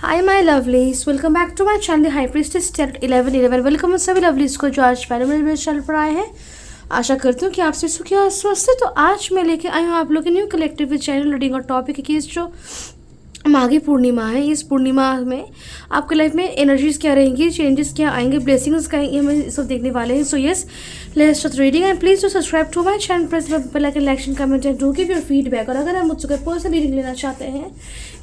Hi my lovelies, welcome back to my channel high priestess टेट 1111। Welcome सभी lovelies को जो आज पहले मेरे चैनल पर आए हैं। आशा करती हूँ कि आप सभी सुखी और स्वस्थ है। तो आज मैं लेके आई हूँ आप लोग के न्यू कलेक्टिव चैनल रीडिंग और टॉपिक है कि इस जो माघी पूर्णिमा है, इस पूर्णिमा में आपके लाइफ में एनर्जीज क्या रहेंगी, चेंजेस क्या आएंगे, ब्लेसिंग्स क्या आएंगे, हम सब देखने वाले हैं। So yes, let's start reading and please to subscribe to my channel, press bell icon, like and comment and do give your feedback. और अगर आप मुझसे कोई पर्सनल रीडिंग लेना चाहते हैं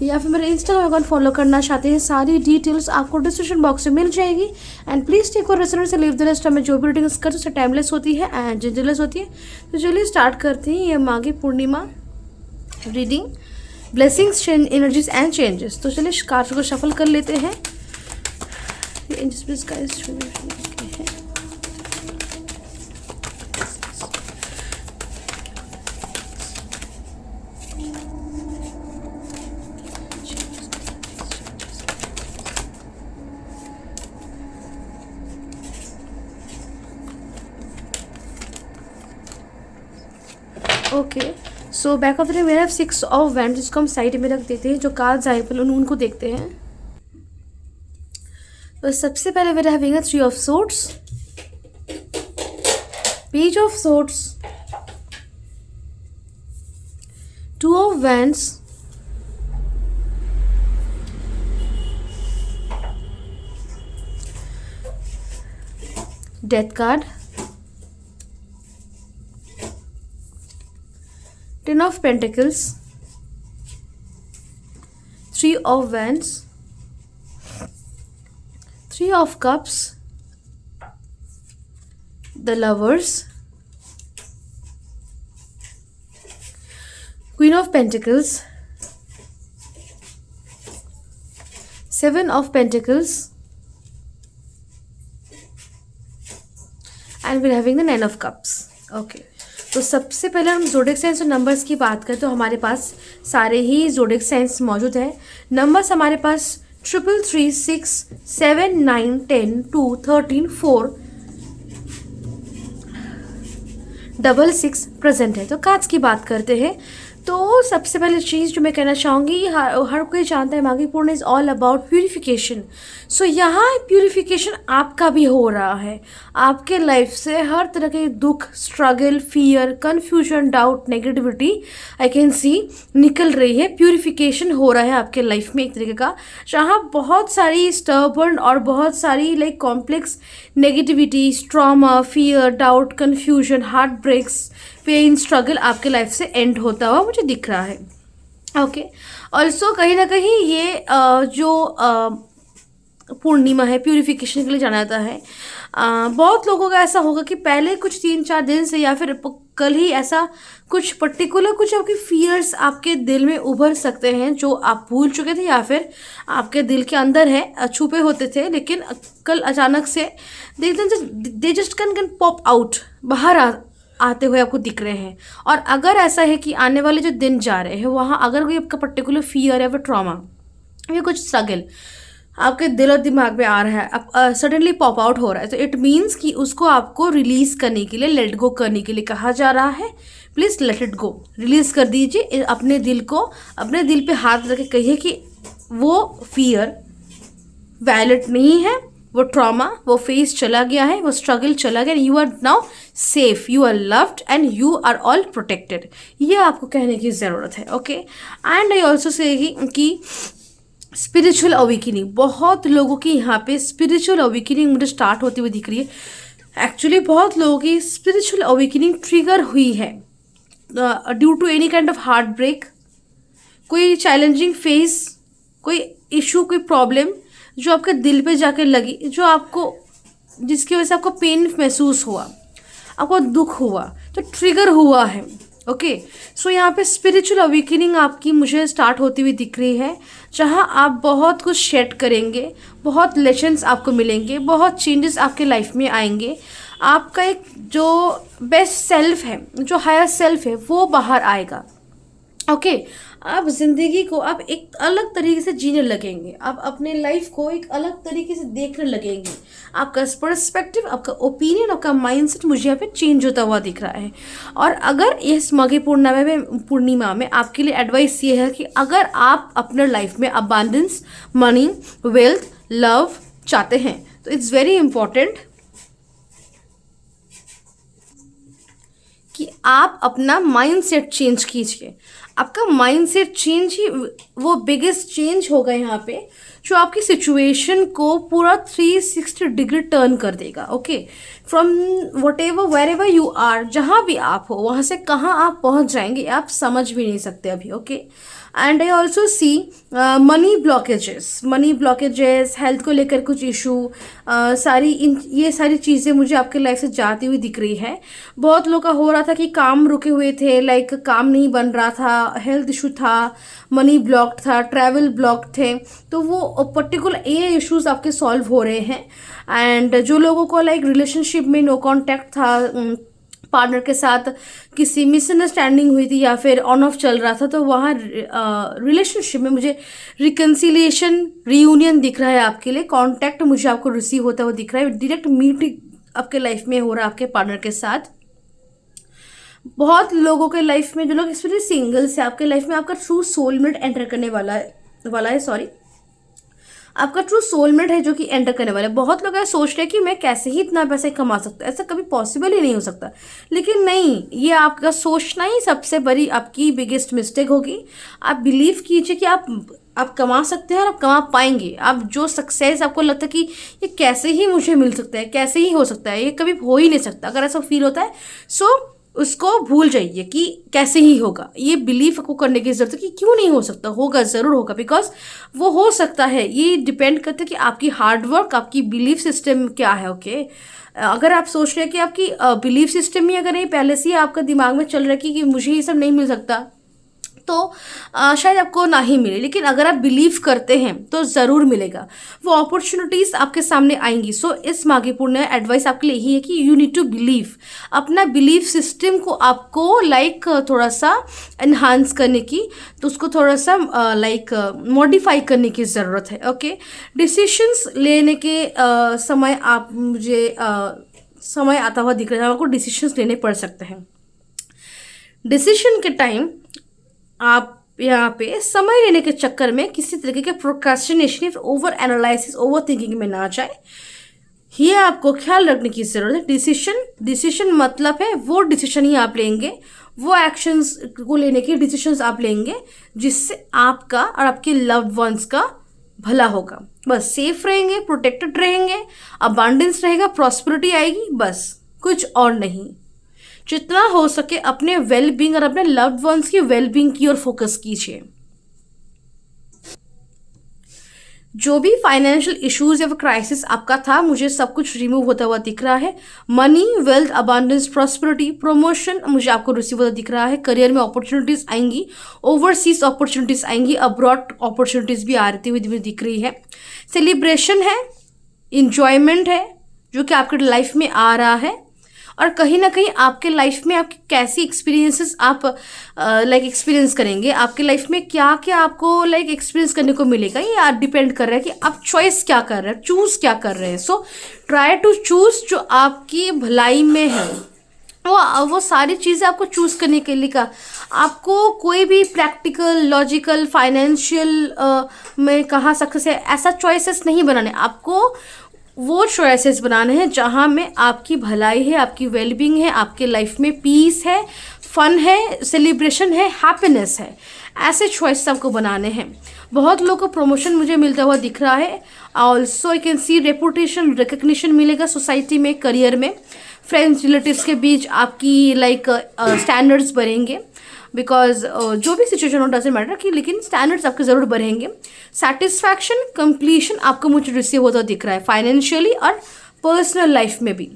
या फिर मेरे इंस्टाग्राम अकाउंट फॉलो करना चाहते हैं, सारी डिटेल्स आपको डिस्क्रिप्शन बॉक्स में मिल जाएगी। एंड प्लीज टेक और रेस्टोरेंट से लीव द रेस्ट। में जो भी रीडिंग्स करते हैं उससे टाइमलेस होती है एंड जेंटललेस होती है। तो चलिए स्टार्ट करते हैं ये Maghi Purnima reading, blessings, energies and changes. तो चलिए कार्ड्स को शफल कर लेते हैं। Okay, so back of the we have 6 of wand, जिसको हम साइड में रख देते हैं। जो कार्ड्स आए पहले उनको देखते हैं। तो सबसे पहले we having a 3 of swords, page of swords, 2 of wands, death card, 10 of Pentacles, 3 of Wands, 3 of Cups, the Lovers, Queen of Pentacles, 7 of Pentacles, and we're having the 9 of Cups. Okay. तो सबसे पहले हम zodiac science और numbers की बात करें तो हमारे पास सारे ही ज़ोडिएक साइंस मौजूद हैं। नंबर्स हमारे पास 333, 6, 7, 9, 10, 2, 13, 4, 66 प्रेजेंट है। तो कार्ड्स की बात करते हैं। तो सबसे पहले चीज़ जो मैं कहना चाहूँगी, हर कोई जानता है Maghi Purnima is all about purification. सो यहाँ प्यूरिफिकेशन आपका भी हो रहा है। आपके लाइफ से हर तरह के दुख, struggle, fear, confusion, doubt, negativity I can see निकल रही है। प्यूरिफिकेशन हो रहा है आपके लाइफ में एक तरीके का, जहाँ बहुत सारी स्टर्बर्न और बहुत सारी like complex negativity, trauma, fear, doubt, confusion, heart breaks, pain, struggle आपके लाइफ से एंड होता हुआ मुझे दिख रहा है। ओके, ऑल्सो कहीं ना कहीं ये जो पूर्णिमा है प्यूरिफिकेशन के लिए जाना जाता है। बहुत लोगों का ऐसा होगा कि पहले कुछ 3-4 दिन से या फिर कल ही ऐसा कुछ पर्टिकुलर कुछ आपके फियर्स आपके दिल में उभर सकते हैं जो आप भूल चुके थे या फिर आपके दिल के अंदर है, छुपे होते थे, लेकिन कल अचानक से they just can pop out, बाहर आते हुए आपको दिख रहे हैं। और अगर ऐसा है कि आने वाले जो दिन जा रहे हैं वहाँ अगर कोई आपका पर्टिकुलर फियर है, वो ट्रॉमा या कुछ स्ट्रगल आपके दिल और दिमाग में आ रहा है, अब सडनली पॉप आउट हो रहा है, तो इट मीन्स कि उसको आपको रिलीज़ करने के लिए, लेट गो करने के लिए कहा जा रहा है। Please let it go, release कर दीजिए अपने दिल को। अपने दिल पे हाथ रख के कहिए कि वो फियर वैलिड नहीं है, वो ट्रॉमा, वो फेस चला गया है, वो स्ट्रगल चला गया। You are now safe, you are loved and you are all protected. ये आपको कहने की ज़रूरत है। Okay, and I also say कि स्पिरिचुअल अवेकनिंग, बहुत लोगों की यहाँ पे स्पिरिचुअल अवेकनिंग मुझे स्टार्ट होती हुई दिख रही है। एक्चुअली बहुत लोगों की स्पिरिचुअल अवेकनिंग ट्रिगर हुई है due to any kind of heart break, कोई चैलेंजिंग फेस, कोई इशू, कोई प्रॉब्लम जो आपके दिल पे जाके लगी, जो आपको, जिसकी वजह से आपको पेन महसूस हुआ, आपको दुख हुआ, तो ट्रिगर हुआ है। ओके, सो यहाँ पे स्पिरिचुअल अवेकनिंग आपकी मुझे स्टार्ट होती हुई दिख रही है, जहाँ आप बहुत कुछ शेड करेंगे, बहुत लेसन्स आपको मिलेंगे, बहुत चेंजेस आपके लाइफ में आएंगे। आपका एक जो बेस्ट सेल्फ है, जो हायर सेल्फ है, वो बाहर आएगा। ओके, आप ज़िंदगी को आप एक अलग तरीके से जीने लगेंगे, आप अपने लाइफ को एक अलग तरीके से देखने लगेंगे। आपका पर्सपेक्टिव, आपका ओपिनियन, आपका माइंडसेट मुझे यहाँ पे चेंज होता हुआ दिख रहा है। और अगर इस माघी पूर्णिमा में आपके लिए एडवाइस ये है कि अगर आप अपने लाइफ में अबांडेंस, मनी, वेल्थ, लव चाहते हैं तो इट्स वेरी इंपॉर्टेंट कि आप अपना माइंडसेट चेंज कीजिए। आपका माइंडसेट चेंज ही वो बिगेस्ट चेंज होगा यहाँ पे, जो आपकी सिचुएशन को पूरा 360 डिग्री टर्न कर देगा। Okay, from whatever wherever you are, जहाँ भी आप हो वहाँ से कहाँ आप पहुँच जाएंगे आप समझ भी नहीं सकते अभी। Okay, and I also see money blockages, health को लेकर कुछ इशू, ये सारी चीज़ें मुझे आपके लाइफ से जाती हुई दिख रही है। बहुत लोग का हो रहा था कि काम रुके हुए थे, लाइक काम नहीं बन रहा था, हेल्थ इशू था, मनी ब्लॉक्ड था, ट्रैवल ब्लॉक्ड थे, तो वो पर्टिकुलर ये इश्यूज आपके सॉल्व हो रहे हैं। एंड जो लोगों को लाइक रिलेशनशिप में नो कांटेक्ट था, पार्टनर के साथ किसी मिसअंडरस्टैंडिंग हुई थी या फिर ऑन ऑफ चल रहा था, तो वहाँ रिलेशनशिप में मुझे रिकन्सिलिएशन, रीयूनियन दिख रहा है आपके लिए। कांटेक्ट मुझे आपको रिसीव होता हुआ दिख रहा है, डायरेक्ट मीटिंग आपके लाइफ में हो रहा है आपके पार्टनर के साथ। बहुत लोगों के लाइफ में, जो लोग स्पेशली सिंगल्स है, आपके लाइफ में आपका ट्रू सोलमेट एंटर करने वाला है सॉरी, आपका ट्रू सोलमेट है जो कि एंटर करने वाला है। बहुत लोग ऐसा सोच रहे हैं कि मैं कैसे ही इतना पैसा कमा सकता हूँ, ऐसा कभी पॉसिबल ही नहीं हो सकता। लेकिन नहीं, ये आपका सोचना ही सबसे बड़ी आपकी बिगेस्ट मिस्टेक होगी। आप बिलीव कीजिए कि आप कमा सकते हैं और आप कमा पाएंगे। आप जो सक्सेस आपको लगता है कि ये कैसे ही मुझे मिल सकता है, कैसे ही हो सकता है, ये कभी हो ही नहीं सकता, अगर ऐसा फील होता है सो उसको भूल जाइए कि कैसे ही होगा। ये बिलीफ को करने की जरूरत है कि क्यों नहीं हो सकता, होगा, ज़रूर होगा, बिकॉज वो हो सकता है। ये डिपेंड करता है कि आपकी हार्डवर्क, आपकी बिलीफ सिस्टम क्या है। ओके, अगर आप सोच रहे हैं कि आपकी बिलीफ सिस्टम ही अगर ये पहले से ही आपका दिमाग में चल रहा है कि मुझे ये सब नहीं मिल सकता, तो शायद आपको ना ही मिले। लेकिन अगर आप बिलीव करते हैं तो ज़रूर मिलेगा, वो अपॉर्चुनिटीज़ आपके सामने आएंगी। सो इस माघी पूर्णिमा एडवाइस आपके लिए यही है कि यू नीड टू बिलीव। अपना बिलीफ सिस्टम को आपको लाइक थोड़ा सा इन्हांस करने की, तो उसको थोड़ा सा लाइक मॉडिफाई करने की ज़रूरत है। ओके, डिसीशंस लेने के समय आप मुझे समय आता हुआ दिख रहा है, आपको डिसीशंस लेने पड़ सकते हैं। डिसीजन के टाइम आप यहाँ पे समय लेने के चक्कर में किसी तरीके के procrastination, over analysis, over thinking में ना जाए, ये आपको ख्याल रखने की ज़रूरत है। डिसीजन मतलब है वो डिसीजन ही आप लेंगे, वो एक्शंस को लेने के डिसीजंस आप लेंगे जिससे आपका और आपके लव्ड वंस का भला होगा। बस सेफ रहेंगे, प्रोटेक्टेड रहेंगे, अबांडेंस रहेगा, प्रॉस्पेरिटी आएगी, बस कुछ और नहीं। जितना हो सके अपने वेल बींग और अपने लव्ड वंस की वेल बींग की ओर फोकस कीजिए। जो भी फाइनेंशियल इश्यूज या क्राइसिस आपका था, मुझे सब कुछ रिमूव होता हुआ दिख रहा है। Money, wealth, abundance, prosperity, promotion मुझे आपको रिसीव होता दिख रहा है। करियर में अपॉर्चुनिटीज आएंगी, ओवरसीज अपॉर्चुनिटीज आएंगी, अब्रॉड अपॉर्चुनिटीज भी आती हुई दिख रही है। सेलिब्रेशन है, इंजॉयमेंट है जो कि आपके लाइफ में आ रहा है। और कहीं ना कहीं आपके लाइफ में आपकी कैसी एक्सपीरियंसेस आप लाइक एक्सपीरियंस करेंगे, आपके लाइफ में क्या क्या आपको लाइक एक्सपीरियंस करने को मिलेगा, ये डिपेंड कर रहा है कि आप चॉइस क्या कर रहे हैं, चूज क्या कर रहे हैं। सो ट्राई टू चूज जो आपकी भलाई में है, वो सारी चीज़ें आपको चूज करने के लिए का आपको कोई भी प्रैक्टिकल, लॉजिकल, फाइनेंशियल में कहा सक्सेस है ऐसा चॉइसेस नहीं बनाने, आपको वो चॉइसेस बनाने हैं जहाँ में आपकी भलाई है, आपकी वेलबींग है, आपके लाइफ में पीस है, फन है, सेलिब्रेशन है, हैप्पीनेस है। ऐसे चॉइस आपको बनाने हैं। बहुत लोगों को प्रमोशन मुझे मिलता हुआ दिख रहा है। Also I can see reputation, recognition मिलेगा सोसाइटी में, करियर में, फ्रेंड्स, रिलेटिव्स के बीच आपकी लाइक स्टैंडर्ड्स बढ़ेंगे। बिकॉज जो भी सिचुएशन हो डजेंट मैटर कि, लेकिन स्टैंडर्ड्स आपके ज़रूर बढ़ेंगे। सेटिस्फैक्शन, कंप्लीशन आपको मुझे रिसीव होता दिख रहा है फाइनेंशियली और पर्सनल लाइफ में भी।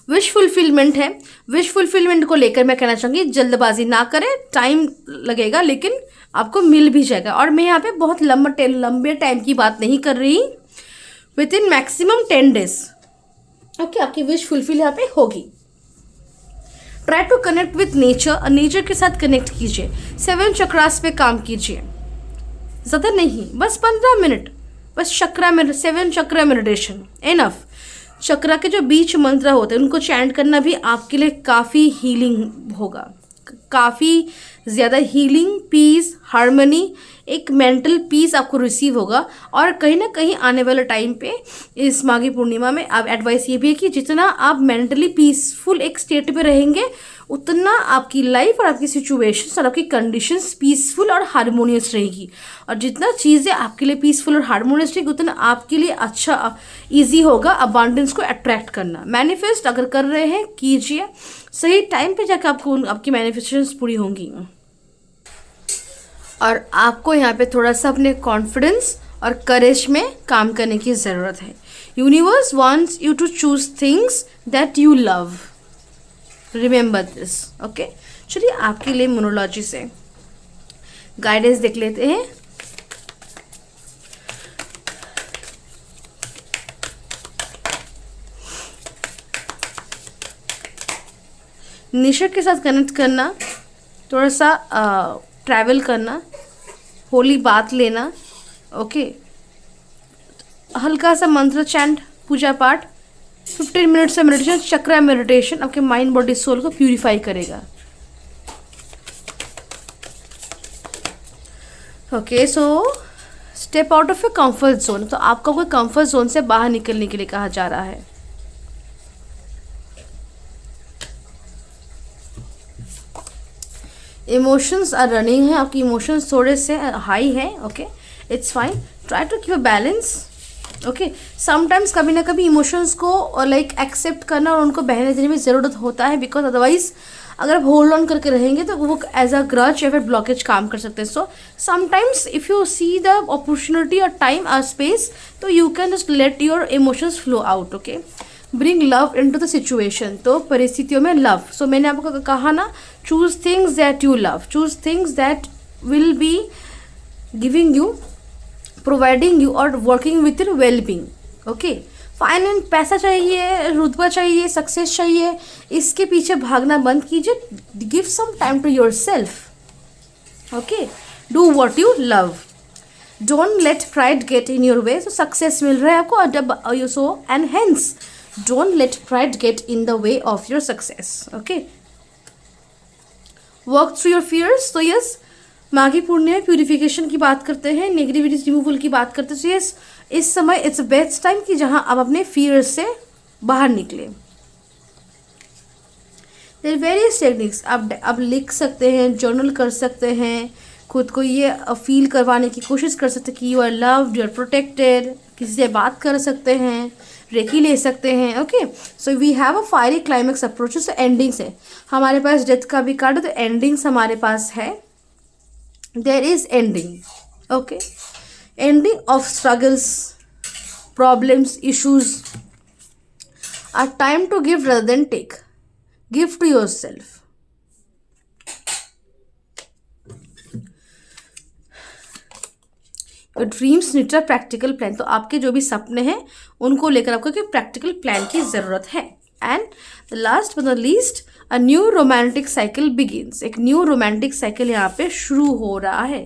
विश फुलफिलमेंट है। विश फुलफिलमेंट को लेकर मैं कहना चाहूँगी जल्दबाजी ना करें, टाइम लगेगा लेकिन आपको मिल भी जाएगा। और मैं यहाँ पे बहुत लंबे टाइम की बात नहीं कर रही, within maximum 10 days okay आपकी विश फुलफिल यहाँ पे होगी। Try to connect with nature, nature के साथ कनेक्ट कीजिए। 7 चक्रास पे काम कीजिए, ज़्यादा नहीं, बस 15 मिनट, बस 7 चक्र मेडिटेशन इनफ। चक्रा के जो बीच मंत्र होते हैं उनको चैंट करना भी आपके लिए काफ़ी हीलिंग होगा, काफ़ी ज़्यादा हीलिंग, पीस, हार्मनी, एक मेंटल पीस आपको रिसीव होगा। और कहीं ना कहीं आने वाले टाइम पे इस माघी पूर्णिमा में आप एडवाइस ये भी है कि जितना आप मेंटली पीसफुल एक स्टेट में रहेंगे उतना आपकी लाइफ और आपकी सिचुएशंस और आपकी कंडीशंस पीसफुल और हारमोनियस रहेगी। और जितना चीज़ें आपके लिए पीसफुल और हारमोनियस रहेगी उतना आपके लिए अच्छा ईजी होगा अबांडेंस को अट्रैक्ट करना। मैनिफेस्ट अगर कर रहे हैं कीजिए, सही टाइम पे जाकर आपको आपकी मैनिफेस्टेशंस पूरी होंगी। और आपको यहाँ पे थोड़ा सा अपने कॉन्फिडेंस और करेज में काम करने की ज़रूरत है। Universe wants you to choose things that you love, remember this, okay. चलिए आपके लिए मोनोलॉजी से गाइडेंस देख लेते हैं। नेचर के साथ कनेक्ट करना, थोड़ा सा ट्रैवल करना, होली बात लेना, ओके, हल्का सा मंत्र चैंट, पूजा पाठ, 15 मिनट से मेडिटेशन, चक्रा मेडिटेशन आपके माइंड बॉडी सोल को प्यूरिफाई करेगा। Okay, so step out of a comfort zone, तो आपको कोई कंफर्ट जोन से बाहर निकलने के लिए कहा जा रहा है। इमोशंस आर रनिंग है, आपकी इमोशंस थोड़े से हाई है, okay, it's fine, try to keep a balance, okay. Sometimes कभी ना कभी इमोशंस को लाइक एक्सेप्ट करना और उनको बहने देने में ज़रूरत होता है, बिकॉज अदरवाइज अगर आप होल्ड ऑन करके रहेंगे तो वो एज अ ग्रच या फिर ब्लॉकेज काम कर सकते हैं। So sometimes if you see the opportunity और टाइम और स्पेस, तो you can just let your emotions flow out, okay. Bring love into the situation, तो परिस्थितियों में लव। सो मैंने आपको कहा ना, choose things that you love, choose things that will be giving you, providing you और working with your wellbeing, okay. Finance, पैसा चाहिए, रुतबा चाहिए, सक्सेस चाहिए, इसके पीछे भागना बंद कीजिए। Give some time to yourself, okay, do what you love, don't let pride get in your way. तो सक्सेस मिल रहा है आपको, और जब you so and hence don't let pride get in the way of your success, okay। work through your fears, तो yes, Maghi Purnima purification की बात करते हैं, नेगेटिविटी रिमूवल की बात करते हैं। तो yes, इस समय इट्स बेस्ट टाइम कि जहां आप अपने फियर्स से बाहर निकले। देयर वेरियस टेक्निक्स, आप लिख सकते हैं, जर्नल कर सकते हैं, खुद को ये फील करवाने की कोशिश कर सकते हैं कि you are loved, you are protected, किसी से बात कर सकते हैं, रेकी ले सकते हैं, okay. So we have a fiery climax approach, तो एंडिंग्स है हमारे पास, डेथ का भी कार्ड है तो एंडिंग्स हमारे पास है, there is ending, okay. Ending of struggles, problems, issues are time to give rather than take, give to yourself. Dreams need a practical plan, तो आपके जो भी सपने हैं उनको लेकर आपको एक प्रैक्टिकल प्लान की ज़रूरत है। And the last but the least, a new romantic cycle begins, एक न्यू रोमांटिक साइकिल यहाँ पे शुरू हो रहा है।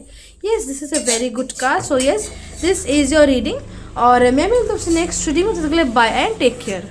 Yes, this is a very good card. So yes, this is your reading, और मैं मिलता हूँ नेक्स्ट रीडिंग में। Bye and take care.